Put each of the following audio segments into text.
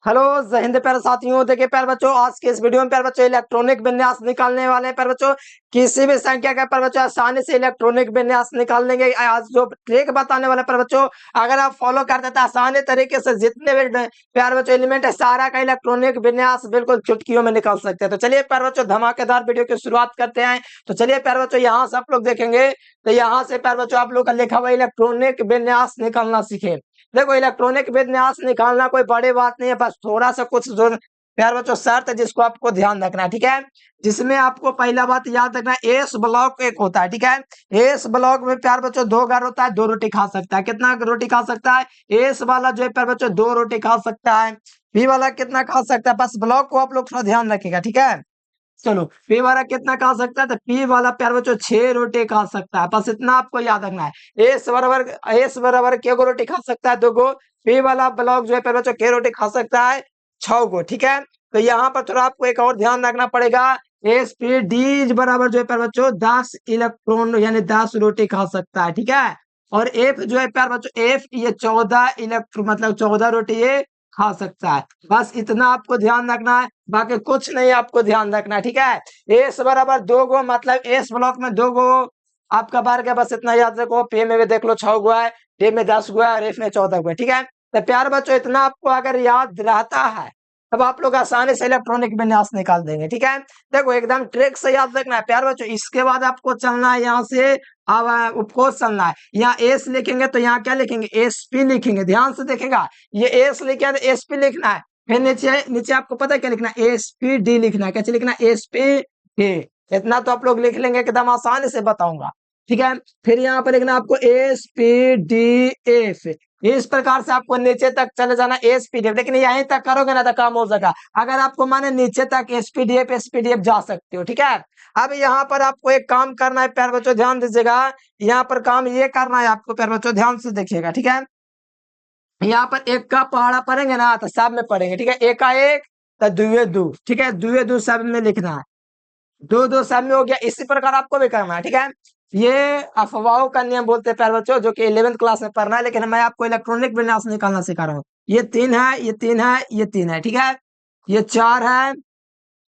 Hello जय हिंद प्यारे साथियों। देखिए प्यारे बच्चों, आज के इस वीडियो में प्यारे बच्चों इलेक्ट्रॉनिक विन्यास निकालने वाले हैं। प्यारे बच्चों, किसी भी संख्या का प्यारे बच्चों आसानी से इलेक्ट्रॉनिक विन्यास निकाल लेंगे। आज जो ट्रिक बताने वाले प्यारे बच्चों, अगर आप फॉलो कर देते हैं आसानी तरीके से जितने भी प्यारे बच्चों एलिमेंट है सारा का इलेक्ट्रॉनिक विन्यास बिल्कुल चुटकियों में निकाल सकते हैं। तो चलिए प्यारे बच्चों धमाकेदार वीडियो की शुरुआत करते हैं। तो चलिए प्यारे बच्चों, यहाँ से आप लोग देखेंगे तो यहाँ से प्यारे बच्चों आप लोग का लिखा हुआ इलेक्ट्रॉनिक विन्यास निकालना सीखे। देखो इलेक्ट्रॉनिक विन्यास निकालना कोई बड़ी बात नहीं है, बस थोड़ा सा कुछ जो प्यार बच्चों शर्त है जिसको आपको ध्यान रखना है, ठीक है। जिसमें आपको पहला बात याद रखना है, एस ब्लॉक एक होता है, ठीक है। एस ब्लॉक में प्यार बच्चों दो घर होता है, दो रोटी खा सकता है। कितना रोटी खा सकता है? एस वाला जो है प्यार बच्चों दो रोटी खा सकता है। बी वाला कितना खा सकता है? बस ब्लॉक को आप लोग थोड़ा ध्यान रखिएगा, ठीक है। चलो पी वाला कितना खा सकता है? तो पी वाला प्यार बच्चों 6 रोटी खा सकता है। बस इतना आपको याद रखना है। एस बराबर के गो रोटी खा सकता है? 2 गो। पी वाला ब्लॉक जो है प्यार बच्चों के रोटी खा सकता है? 6 गो, ठीक है। तो यहाँ पर थोड़ा आपको एक और ध्यान रखना पड़ेगा। एस पी डी बराबर जो है प्यार बच्चों 10 इलेक्ट्रॉन यानी 10 रोटी खा सकता है, ठीक है। और एफ जो है प्यार बच्चों एफ ये 14 इलेक्ट्रॉन मतलब 14 रोटी ये खा सकता है। बस इतना आपको ध्यान रखना है, बाकी कुछ नहीं आपको ध्यान रखना है, ठीक है। एस बराबर 2 गो मतलब एस ब्लॉक में 2 गो आपका बार गया, बस इतना याद रखो। पे में भी देख लो 6 गो है, डे में 10 गो है और एफ में 14 गो है, ठीक है। तो प्यार बच्चों इतना आपको अगर याद रहता है तब आप लोग आसानी से इलेक्ट्रॉनिक विन्यास निकाल देंगे, ठीक है। देखो एकदम ट्रिक से याद रखना है प्यार बच्चों। इसके बाद आपको चलना है यहाँ से, अब उपकोष चलना है। यहाँ एस लिखेंगे तो यहाँ क्या लिखेंगे? एस पी लिखेंगे। ध्यान से देखेगा, ये एस लिखे है तो एस पी लिखना है। फिर नीचे नीचे आपको पता है क्या लिखना है? एस पी डी लिखना है। कैसे लिखना है? S P D. इतना तो आप लोग लिख लेंगे, एकदम आसानी से बताऊंगा, ठीक है। फिर यहाँ पर लिखना आपको एस पी डी एफ। इस प्रकार से आपको नीचे तक चले जाना एसपीडीएफ, लेकिन यहीं तक करोगे ना तो काम हो जाएगा। अगर आपको माने नीचे तक एसपीडीएफ जा सकते हो, ठीक है। अब यहाँ पर आपको एक काम करना है प्यार बच्चों, ध्यान दीजिएगा। यहाँ पर काम ये करना है आपको प्यार बच्चों, ध्यान से देखिएगा, ठीक है। यहाँ पर एक का पहाड़ा पढ़ेंगे ना तो सब में पढ़ेंगे, ठीक है। एक का एक तो दुए दो, ठीक है। दुए दो सब में लिखना है, दो दो सब में हो गया। इसी प्रकार आपको भी करना है, ठीक है। ये अफवाहों का नियम बोलते हैं प्यारे बच्चों, जो कि 11th क्लास में पढ़ना है, लेकिन मैं आपको इलेक्ट्रॉनिक विन्यास निकालना सिखा रहा हूँ। ये 3 है, ये 3 है, ये 3 है, ठीक है। ये 4 है,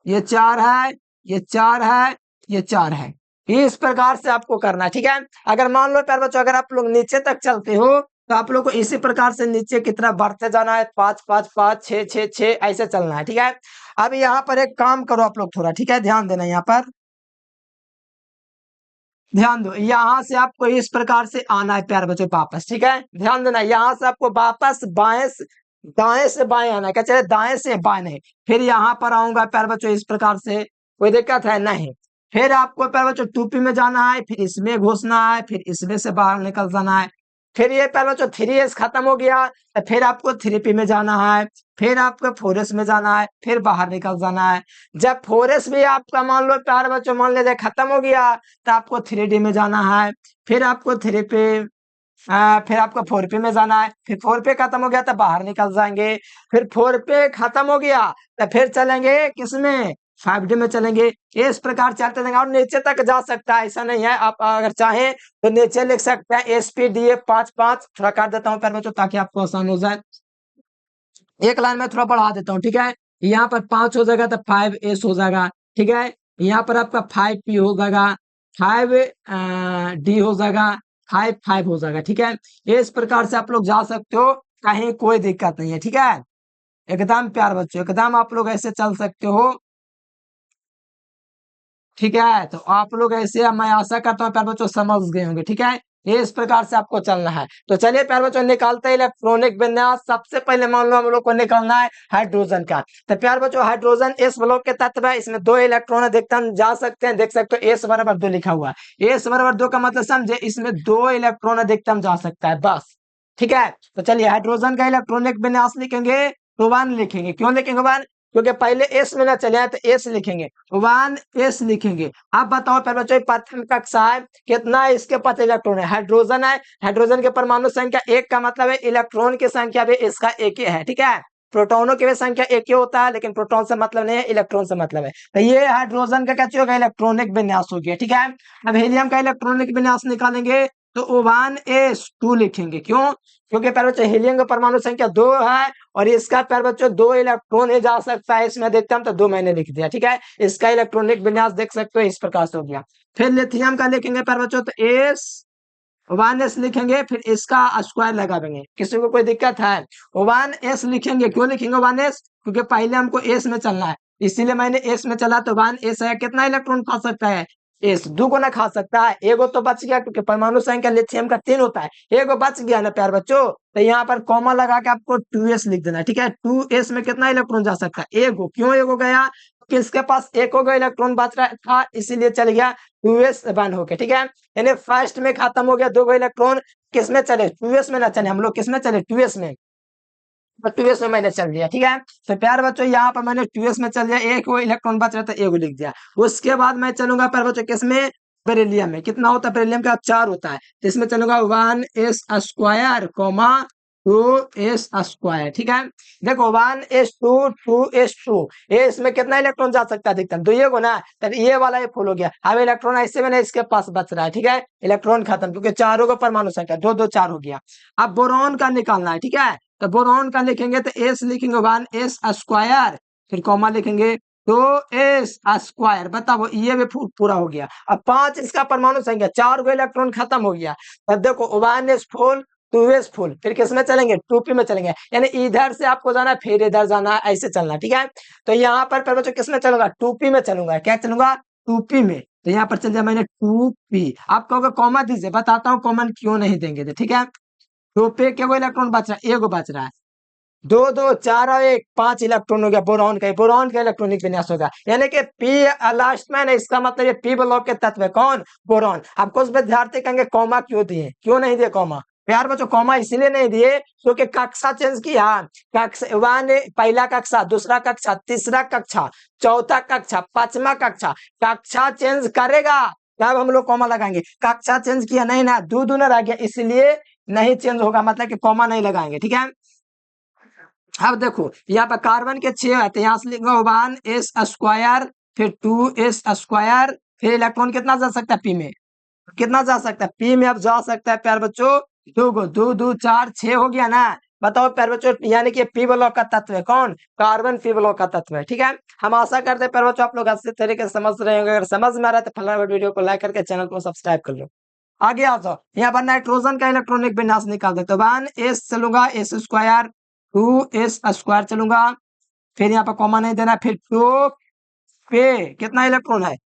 ये 4 है, ये 4 है, ये 4 है। इस प्रकार से आपको करना है, ठीक है। अगर मान लो प्यारे बच्चों अगर आप लोग नीचे तक चलते हो तो आप लोग को इसी प्रकार से नीचे की तरफ बढ़ते जाना है। 5 5 5 6 6 6 ऐसे चलना है, ठीक है। अब यहाँ पर एक काम करो आप लोग थोड़ा, ठीक है, ध्यान देना। यहाँ पर ध्यान दो, यहां से आपको इस प्रकार से आना है प्यारे बच्चों वापस, ठीक है। ध्यान देना, यहां से आपको वापस दाएं से बाएं आना है। क्या चले? दाएं से बाएं नहीं। फिर यहाँ पर आऊंगा प्यारे बच्चों इस प्रकार से, कोई दिक्कत है? नहीं। फिर आपको प्यारे बच्चों टूपी में जाना है, फिर इसमें घुसना है, फिर इसमें से बाहर निकल जाना है। फिर ये प्यारे बच्चों 3s खत्म हो गया तो फिर आपको 3p में जाना है, फिर आपको 4s में जाना है, फिर बाहर निकल जाना है। जब 4s भी आपका मान लो प्यारे बच्चों मान लीजिए खत्म हो गया तो आपको 3d में जाना है, फिर आपको 3p फिर आपको 4p में जाना है, फिर 4p खत्म हो गया तो बाहर निकल जाएंगे। फिर 4p खत्म हो गया तो फिर चलेंगे किसमें? 5d में चलेंगे। इस प्रकार चलते रहेंगे और नीचे तक जा सकता है, ऐसा नहीं है। आप अगर चाहें तो नीचे लिख सकते हैं एसपीडीएफ 5 5। थोड़ा कर देता हूँ प्यारे बच्चों ताकि आपको आसान हो जाए। एक लाइन में थोड़ा बढ़ा देता हूँ, ठीक है। यहाँ पर 5 हो जाएगा तो 5s हो जाएगा, ठीक है। यहाँ पर आपका 5p हो जाएगा, 5d हो जाएगा, 5 5 हो जाएगा, ठीक है। इस प्रकार से आप लोग जा सकते हो, कहीं कोई दिक्कत नहीं है, ठीक है। एकदम प्यार बच्चों, एकदम आप लोग ऐसे चल सकते हो, ठीक है। तो आप लोग ऐसे, मैं आशा करता हूँ प्यार बच्चों समझ गए होंगे, ठीक है। ये इस प्रकार से आपको चलना है। तो चलिए प्यार बच्चों निकालते हैं इलेक्ट्रॉनिक विन्यास। सबसे पहले मान लो हम लोग को निकालना है हाइड्रोजन का। तो प्यार बच्चों हाइड्रोजन एस ब्लॉक के तत्व है, इसमें 2 इलेक्ट्रॉन अधिकतम जा सकते हैं। देख सकते हो एस बराबर 2 लिखा हुआ है। एस बराबर 2 का मतलब समझे, इसमें 2 इलेक्ट्रॉन अधिकतम जा सकता है, बस, ठीक है। तो चलिए हाइड्रोजन का इलेक्ट्रॉनिक विन्यास लिखेंगे तो 1 लिखेंगे। क्यों लिखेंगे 1? क्योंकि पहले एस में ना चले आए तो एस लिखेंगे, 1s लिखेंगे। अब बताओ पहले बच्चों प्रथम कक्षा है, कितना इसके पास इलेक्ट्रॉन है? हाइड्रोजन है, हाइड्रोजन के परमाणु संख्या 1 का मतलब है इलेक्ट्रॉन की संख्या भी इसका 1 ही है, ठीक है। प्रोटॉनों की भी संख्या 1 ही होता है, लेकिन प्रोटॉन से मतलब नहीं है, इलेक्ट्रॉन से मतलब है। तो ये हाइड्रोजन का क्या होगा? इलेक्ट्रॉनिक विन्यास हो गया, ठीक है। अब हीलियम का इलेक्ट्रॉनिक विन्यास निकालेंगे तो O1s2 लिखेंगे। क्यों? क्योंकि प्यारे बच्चों हीलियम का परमाणु संख्या 2 है और इसका प्यारे बच्चों 2 इलेक्ट्रॉन ही जा सकता है इसमें। देखते हम तो 2 मैंने लिख दिया। ठीक है, इसका इलेक्ट्रॉनिक विन्यास देख सकते हो इस प्रकार से हो गया। फिर लिथियम का लिखेंगे प्यारे बच्चों, तो S1s लिखेंगे, फिर इसका स्क्वायर लगा देंगे। किसी को कोई दिक्कत है? 1s लिखेंगे। क्यों लिखेंगे 1s? क्योंकि पहले हमको एस में चलना है, इसीलिए मैंने एस में चला। तो 1s है, कितना इलेक्ट्रॉन खा सकता है? एस दुगुना खा सकता है। एगो तो बच गया क्योंकि परमाणु संख्या लिथियम का 3 होता है, एगो बच गया ना प्यार बच्चों। तो यहाँ पर कॉमा लगा के आपको 2s लिख देना है। ठीक है, 2s में कितना इलेक्ट्रॉन जा सकता है? एगो। क्यों एगो गया? किसके पास एक होगा इलेक्ट्रॉन बच रहा था, इसीलिए चल गया 2s बन होके। ठीक है, यानी फर्स्ट में खत्म हो गया 2 इलेक्ट्रॉन। किसमें चले? 2s में ना चले, हम लोग किसमें चले? 2s में। तो 2s में मैंने चल दिया। ठीक है, तो प्यार बच्चों यहाँ पर मैंने 2s में चल दिया, एक वो इलेक्ट्रॉन बच रहा था, एक लिख दिया। उसके बाद मैं चलूंगा प्यार बच्चों किसमें? बेरिलियम में। कितना होता है बेरिलियम का? 4 होता है, तो इसमें चलूंगा 1s² कॉमा 2s²। ठीक है, देखो 1s2 2s2, ये इसमें कितना इलेक्ट्रॉन जा सकता है अधिकतम? 2 को ना, तब ये वाला ये फुल हो गया। अब इलेक्ट्रॉन ऐसे में ना इसके पास बच रहा है। ठीक है, इलेक्ट्रॉन खत्म, क्योंकि चारों का परमाणु संख्या 2 2 4 हो गया। अब बोरॉन का निकालना है। ठीक है, तो बोरॉन का लिखेंगे तो एस लिखेंगे 1s², फिर कॉमा लिखेंगे 2s²। बताओ ये भी पूरा हो गया। अब 5 इसका परमाणु संख्या, 4 को इलेक्ट्रॉन खत्म हो गया। तब देखो 1s फुल 2s फुल, फिर किसमें चलेंगे? 2p में चलेंगे। यानी इधर से आपको जाना है, फिर इधर जाना है, ऐसे चलना। ठीक है, तो यहाँ पर बच्चों किसमें चलूंगा? 2p में चलूंगा। क्या चलूंगा? 2p में। तो यहाँ पर चल दिया मैंने 2p। आप कहोगे कॉमा दीजिए, बताता हूँ कॉमन क्यों नहीं देंगे। ठीक है, तो पे क्या वो इलेक्ट्रॉन बच रहा है? एगो बच रहा है। 2 2 4 और 1 5 इलेक्ट्रॉन हो गया बोरॉन का। बोरॉन का इलेक्ट्रॉनिक विन्यास होगा, यानी कि पी लास्ट में ना, इसका मतलब ये पी ब्लॉक के तत्व है। कौन? बोरॉन। आपको उस विद्यार्थी कहेंगे कॉमा क्यों दिए, क्यों नहीं दिए कॉमा? प्यार बच्चों कॉमा इसलिए नहीं दिए क्योंकि कक्षा चेंज किया। कक्षा 1 पहला कक्षा, दूसरा कक्षा, तीसरा कक्षा, चौथा कक्षा, पांचवा कक्षा, कक्षा चेंज करेगा तब हम लोग कॉमा लगाएंगे। कक्षा चेंज किया नहीं ना, दो दूना रह गया, इसलिए नहीं चेंज होगा, मतलब कि कॉमा नहीं लगाएंगे। ठीक है, अब देखो यहाँ पर कार्बन के 6 है, तो यहाँ से लिखूंगा 1s², फिर 2s², फिर इलेक्ट्रॉन कितना जा सकता है पी में? कितना जा सकता है पी में? अब जा सकता है प्यार बच्चों 2 को, 2 2 4 6 हो गया ना। बताओ प्यार बच्चों, यानी कि पी ब्लॉक का तत्व है। कौन? कार्बन पी ब्लॉक का तत्व है। ठीक है, हम आशा करते हैं प्यार बच्चों आप लोग अच्छे तरीके से समझ रहे होंगे। अगर समझ में आ रहा है तो फटाफट वीडियो को लाइक करके चैनल को सब्सक्राइब कर लो। आगे आ जाओ, यहाँ पर नाइट्रोजन का इलेक्ट्रॉनिक विन्यास निकाल देते। 1s चलूंगा, s², 2s² चलूंगा, फिर यहाँ पर कॉमा नहीं देना, फिर 2 पे कितना इलेक्ट्रॉन है?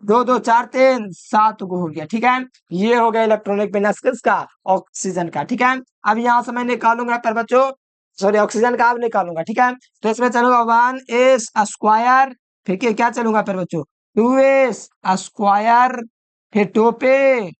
2 2 4 3 7 गो हो गया। ठीक है, ये हो गया इलेक्ट्रॉनिक विन्यास किसका? ऑक्सीजन का। ठीक है, अब यहाँ से मैं निकालूंगा पर बच्चों, सॉरी ऑक्सीजन का अब निकालूंगा। ठीक है, तो इसमें चलूंगा 1s², फिर क्या चलूंगा पर बच्चों? 2s², फिर 2 पे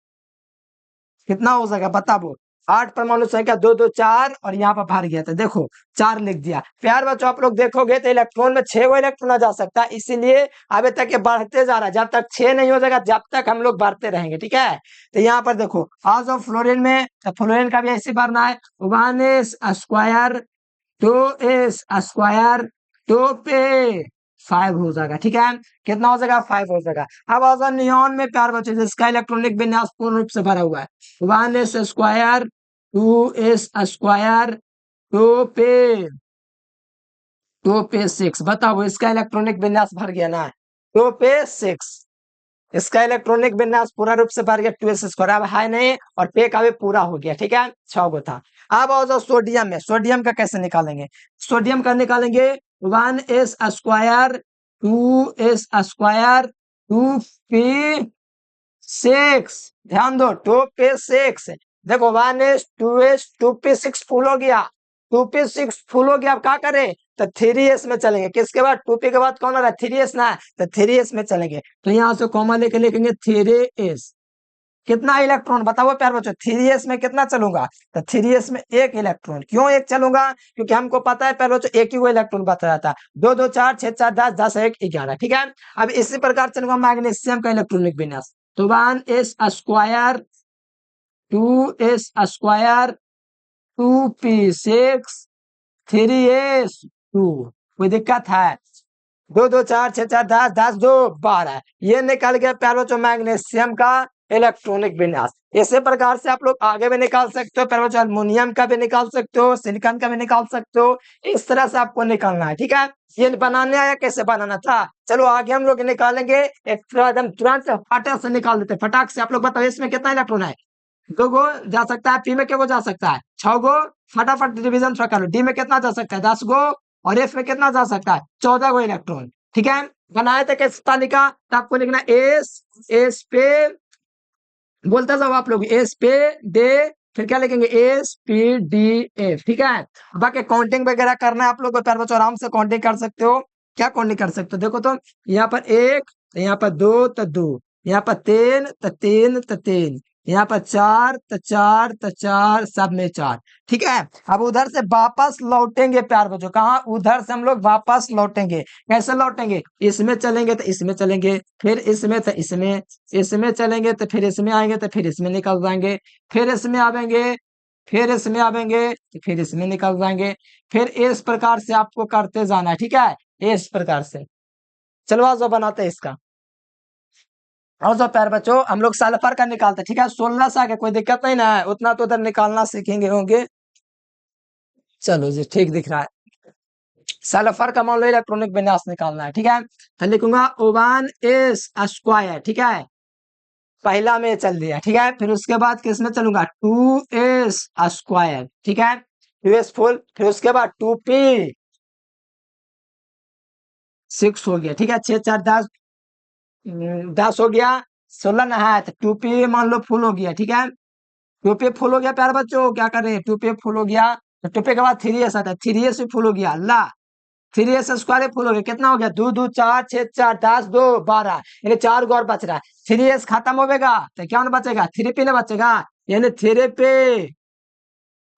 कितना हो जाएगा बताओ? 8 परमाणु संख्या 2 2 4, और यहाँ पर भर गया था, देखो 4 लिख दिया। प्यार बच्चों आप लोग देखोगे तो इलेक्ट्रॉन में 6 इलेक्ट्रॉन आ जा सकता है, इसीलिए अभी तक ये बढ़ते जा रहा है। जब तक 6 नहीं हो जाएगा जब तक हम लोग बढ़ते रहेंगे। ठीक है, तो यहाँ पर देखो आ जाओ फ्लोरीन में, तो फ्लोरीन का भी ऐसे भरना है 1s², 2s², 2 पे 5 हो जाएगा। ठीक है, कितना हो जाएगा? 5 हो जाएगा। अब आ जाओ नियॉन में प्यार बच्चों, जिसका इलेक्ट्रॉनिक विन्यास पूर्ण रूप से भरा हुआ है 1s², 2s², 2 पे 6। बताओ इसका इलेक्ट्रॉनिक विन्यास भर गया ना? 2 पे 6, इसका इलेक्ट्रॉनिक विन्यास पूरा रूप से भर गया। 2s², अब है नहीं, और पे का भी पूरा हो गया। ठीक है, 6 गो था। अब आओ जाओ सोडियम में, सोडियम का कैसे निकालेंगे? सोडियम का निकालेंगे 1s², 2s², 2p6। ध्यान दो 2p6। देखो 1s 2s 2p6 फुल हो गया, 2p6 फुल हो गया। अब क्या करें? तो 3s में चलेंगे। किसके बाद? 2p के बाद कौन आ रहा है? 3s ना, तो 3s में चलेंगे। तो यहाँ से कॉमा लेके लिखेंगे 3s। कितना इलेक्ट्रॉन बताओ प्यार बच्चों? 3s में कितना चलूंगा? तो 3s में 1 इलेक्ट्रॉन। क्यों 1 चलूंगा? क्योंकि हमको पता है प्यार बच्चों एक ही वो इलेक्ट्रॉन बच रहा था। 2 2 4 6 4 10 10 1 11। ठीक है, अब इसी प्रकार चलूंगा मैग्नीशियम का इलेक्ट्रॉनिक विन्यास, तो 1s², 2s², 2p6, 3s2। कोई दिक्कत है? 2 2 4 6 4 10 10 2 12, ये निकल गया प्यार बच्चों मैग्नीशियम का इलेक्ट्रॉनिक विन्यास। इसी प्रकार से आप लोग आगे भी निकाल सकते हो, फिर बच्चों एल्युमिनियम का भी निकाल सकते हो, सिलिकॉन का भी निकाल सकते हो। इस तरह से आपको निकालना है, ठीक है। ये बनाने आया कैसे बनाना था, चलो आगे हम लोग निकालेंगे। एक एकदम तुरंत से फटाक से निकाल देते, फटाक से। आप लोग बताओ इसमें कितना इलेक्ट्रॉन है? 2 गो जा सकता है, पी में क्या गो जा सकता है? 6 गो। फटाफट डिवीजन थोड़ा कर लो, डी में कितना जा सकता है? 10 गो। और एफ में कितना जा सकता है? 14 गो इलेक्ट्रॉन, ठीक है। बनाए थे कैसे तालिका, तो आपको लिखना एस, एस पे बोलते जाओ आप लोग, एस पे डे, फिर क्या लिखेंगे? एस पी डी एफ, ठीक है। बाकी काउंटिंग वगैरह करना है आप लोग को, प्यारे बच्चों आराम से काउंटिंग कर सकते हो। क्या काउंटिंग कर सकते हो देखो, तो यहाँ पर 1, तो यहाँ पर 2 तो 2, यहाँ पर 3 तो 3 तो 3, यहाँ पर 4 तो 4 तो 4, सब में 4, ठीक है। अब उधर से वापस लौटेंगे प्यार बच्चों, कहा? उधर से हम लोग वापस लौटेंगे। कैसे लौटेंगे? इसमें चलेंगे तो इसमें चलेंगे, फिर इसमें तो इसमें चलेंगे तो फिर इसमें आएंगे, तो फिर इसमें निकल जाएंगे, फिर इसमें आवेंगे, फिर इसमें आवेंगे, तो फिर इसमें निकल जाएंगे। फिर इस प्रकार से आपको करते जाना है, ठीक है, इस प्रकार से। चलो आज जो बनाते हैं इसका, और जो प्यारे बच्चों हम लोग सल्फर का निकालते हैं, ठीक है। 16 से आगे कोई दिक्कत नहीं ना है, उतना तो उधर निकालना सीखेंगे होंगे। चलो जी, ठीक दिख रहा है। सल्फर का मान लो इलेक्ट्रॉनिक विन्यास निकालना है, ठीक है। तो लिखूंगा 1s², ठीक है। पहला में चल दिया, ठीक है। फिर उसके बाद किस में चलूंगा? 2s², ठीक है। 2s फुल, फिर उसके बाद 2p 6 हो गया, ठीक है। 6 4 10, 10 हो गया। 16 नहा है तो 2p मान लो फुल हो गया, ठीक है। 2p फुल हो गया प्यारे बच्चों, क्या कर रहे हैं? 2p फुल हो गया, तो 2p के बाद 3s आता है, 3s भी फुल हो गया। अल्लाह, 3s² फुल हो गया, कितना हो गया? 2 2 4 6 4 10 2 12, यानी 4 गो और बच रहा है। 3s खत्म होगा तो क्या बचेगा? 3p ना बचेगा, यानी 3p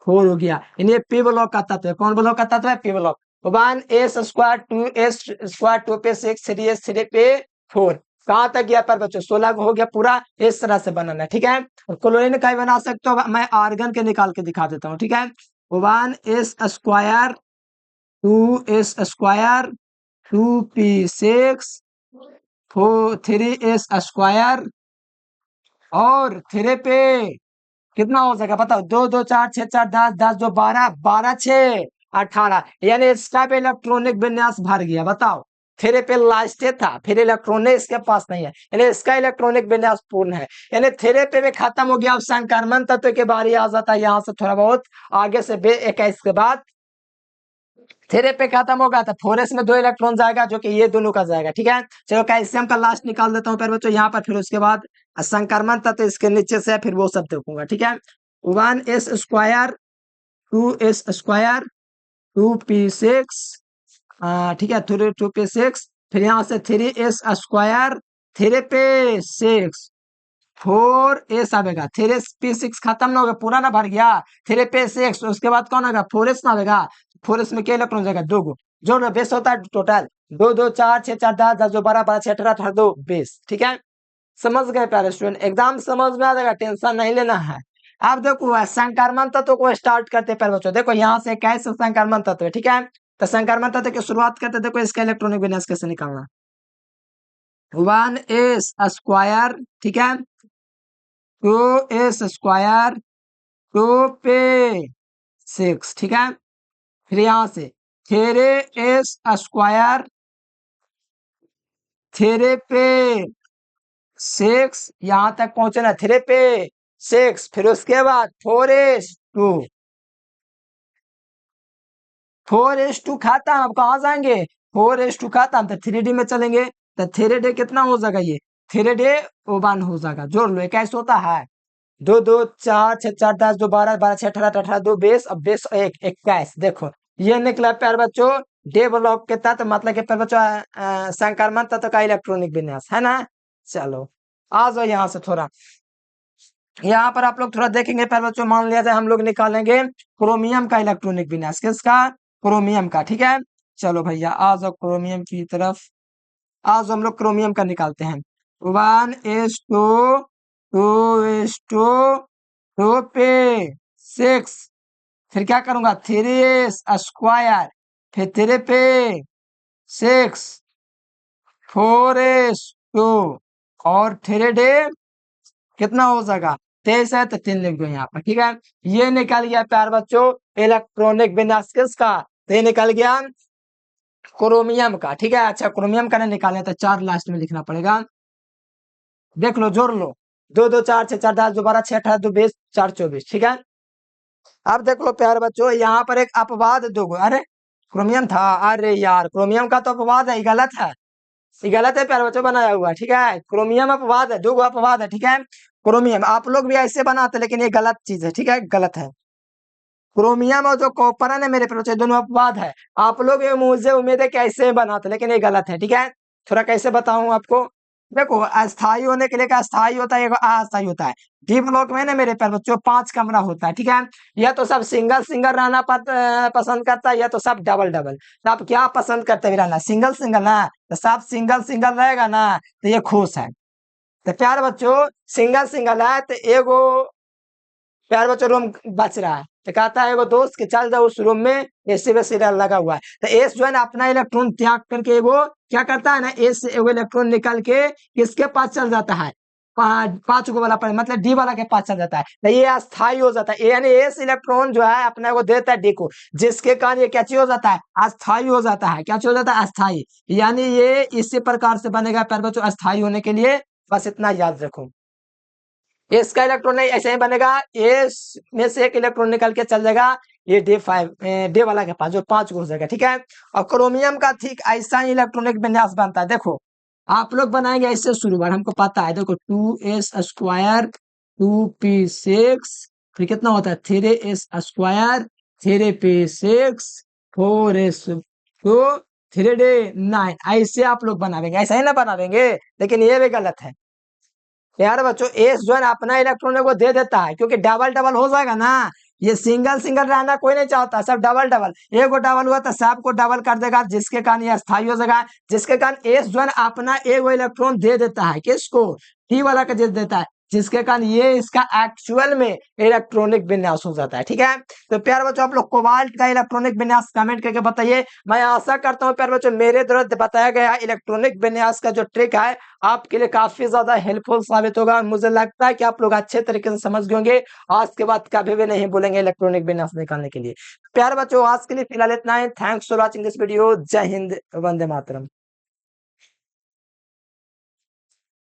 4 हो गया। यानी पी ब्लॉक का तत्व है। कौन ब्लॉक का तत्व है? P block. 1s² 2s² 2p 6 3s 3p 4। कहां तक गया पर बच्चों? 16 हो गया पूरा। इस तरह से बनाना है, ठीक है। और क्लोरीन का भी बना सकते हो, मैं आर्गन के निकाल के दिखा देता हूँ, ठीक है। 1s² 2s² 2p 6 3s² और 3p कितना हो जाएगा बताओ? 2 2 4 6 4 10 10 2 12 12 6 18, यानी इसका पे इलेक्ट्रॉनिक विन्यास भर गया। बताओ, फिर पे लास्ट था, फिर इलेक्ट्रॉनिक इसके पास नहीं है, यानी इसका इलेक्ट्रॉनिक विन्यास पूर्ण है। यानी थेरेपी में खत्म हो गया। अब संक्रमण तत्व के बारे आ जाता है, यहाँ से थोड़ा बहुत आगे से 21 के बाद थेरेपी खत्म होगा तो 4s में 2 इलेक्ट्रॉन जाएगा, जो कि ये दोनों का जाएगा, ठीक है। चलो कैल्शियम का लास्ट निकाल देता हूँ फिर बच्चों यहाँ पर। फिर उसके बाद संक्रमण तत्व इसके नीचे से, फिर वो सब देखूंगा, ठीक है। 1s² 2s² 2p 6, ठीक है, 2p 6, फिर यहाँ से 3s² 3p 6 4s आएगा। 3p 6 खत्म ना होगा, पूरा ना भर गया। 3p 6 उसके बाद कौन आएगा? 4s ना आएगा। 4s में क्या इलेक्ट्रॉन जाएगा? 2 गो, जो बेस होता है टोटल 2 2 4 6 4 10 10 2 12 12 6 18 18 2 20, ठीक है। समझ गए प्यारे स्टूडेंट? एकदम समझ में आ जाएगा, टेंशन नहीं लेना है। अब देखो संक्रमण तत्व को स्टार्ट करते पहले बच्चों। देखो यहाँ से कैसे संक्रमण तत्व है, ठीक है। तो संक्रमण तत्व की शुरुआत करते, देखो इसका इलेक्ट्रॉनिक विन्यास कैसे निकालना। 1s², ठीक है, 2s² 2p 6, ठीक है। फिर यहां से 3s² 3p 6, यहां तक पहुंचना 3p 6। फिर उसके बाद 4s² 4s² खत्म। अब कहां जाएंगे? 4s² खत्म तो 3d में चलेंगे, तो 3d कितना हो जाएगा? ये 3d 1 हो जाएगा। जोड़ लो, कैसे होता है? 2 2 4 6 4 10 2 12 12 6 18 18 2 20, अब 20 1 21। देखो ये निकला प्यारे बच्चों डे ब्लॉक के तत्व, मतलब कि प्यारे बच्चों संक्रमण तत्व का इलेक्ट्रॉनिक विन्यास है ना। चलो आ जाओ यहाँ से थोड़ा, यहाँ पर आप लोग थोड़ा देखेंगे प्यारे बच्चों। मान लिया जाए हम लोग निकालेंगे क्रोमियम का इलेक्ट्रॉनिक विन्यास। किसका? क्रोमियम का, ठीक है। चलो भैया आ जाओ क्रोमियम की तरफ। आज हम लोग क्रोमियम का निकालते हैं। 1s² 2s² 2p 6, फिर क्या करूंगा? 3s², फिर 3p 6 4s² और 3d कितना हो जाएगा 23 है तो 3 लिख दो यहाँ पर। ठीक है, ये निकल गया प्यार बच्चों इलेक्ट्रॉनिक विन्यास किसका, तो ये निकल गया क्रोमियम का। ठीक है, अच्छा क्रोमियम का नहीं निकालना तो 4 लास्ट में लिखना पड़ेगा। देख लो जोड़ लो, 2 2 4 6 4 10 12 6 18 2 20 4 24। ठीक है, अब देख लो प्यारे बच्चों यहाँ पर एक अपवाद दो अरे क्रोमियम था, अरे यार क्रोमियम का तो अपवाद है, ये गलत है, ये गलत है प्यारे बच्चों बनाया हुआ। ठीक है, क्रोमियम अपवाद है, 2 अपवाद है। ठीक है, क्रोमियम आप लोग भी ऐसे बनाते लेकिन ये गलत चीज है। ठीक है, गलत है। क्रोमियम और जो कॉपर है ना मेरे प्यारे बच्चों दोनों अपवाद है। आप लोग ये मुझे उम्मीद है कि ऐसे बनाते लेकिन ये गलत है। ठीक है, थोड़ा कैसे बताऊं आपको, देखो अस्थाई होने के लिए क्या अस्थाई होता है, एक अस्थाई होता है। डी ब्लॉक में ना मेरे प्यारे बच्चों 5 कमरा होता है। ठीक है, या तो सब सिंगल सिंगल रहना पसंद करता है या तो सब डबल डबल। तो आप क्या पसंद करते हैं रहना, सिंगल सिंगल ना, तो सब सिंगल सिंगल रहेगा ना तो ये खुश है। तो प्यारे बच्चों सिंगल सिंगल है तो एगो प्यारे बच्चों रूम बच रहा है, तो कहता है एगो दोस्त के चल जाओ उस रूम में एसी में सीरियल लगा हुआ है। तो एस जो है ना अपना इलेक्ट्रॉन त्याग करके वो क्या करता है ना, एस से एगो इलेक्ट्रॉन निकल के किसके पास चल जाता है, 5 गो वाला पर मतलब डी वाला के पास चल जाता है। तो ये अस्थाई हो जाता है, यानी एस इलेक्ट्रॉन जो है अपने को देता है डी को, जिसके कारण ये क्या चीज हो जाता है, अस्थाई हो जाता है। क्या चीज हो जाता है, अस्थाई। यानी ये इसी प्रकार से बनेगा प्यारे बच्चों अस्थाई होने के लिए, बस इतना याद रखो। एस का इलेक्ट्रॉन ऐसे ही बनेगा, एस में से एक इलेक्ट्रॉन निकल के चल जाएगा ये डे वाला के पास जो 5 को हो जाएगा। ठीक है, और क्रोमियम का ठीक ऐसा ही इलेक्ट्रॉनिक विन्यास बनता है। देखो आप लोग बनाएंगे ऐसे शुरू बार, हमको पता है। देखो 2s² 2p6 फिर कितना होता है 3s², 3p6 4s2 3d9, ऐसे आप लोग बनावेंगे, ऐसा ही ना बनावेंगे, लेकिन ये भी गलत है यार बच्चों। एस जो है ना अपना इलेक्ट्रॉन को दे देता है क्योंकि डबल डबल हो जाएगा ना, ये सिंगल सिंगल रहना कोई नहीं चाहता, सब डबल डबल, एक को डबल हुआ तो सबको डबल कर देगा, जिसके कारण ये अस्थायी हो जाएगा। जिसके कारण एस जो है ना अपना एक इलेक्ट्रॉन दे देता है, किसको, टी वाला का दे देता है, जिसके कारण ये इसका एक्चुअल में इलेक्ट्रॉनिक विन्यास हो जाता है। ठीक है, तो प्यारे बच्चों आप लोग कोबाल्ट का इलेक्ट्रॉनिक विन्यास कमेंट करके बताइए। मैं आशा करता हूँ प्यारे बच्चों मेरे द्वारा बताया गया इलेक्ट्रॉनिक विन्यास का जो ट्रिक है आपके लिए काफी ज्यादा हेल्पफुल साबित होगा। मुझे लगता है कि आप लोग अच्छे तरीके से समझ गए होंगे, आज के बाद कभी भी नहीं बोलेंगे इलेक्ट्रॉनिक विन्यास निकालने के लिए। प्यारे बच्चों आज के लिए फिलहाल इतना ही। Thanks for watching this video. जय हिंद, वंदे मातरम।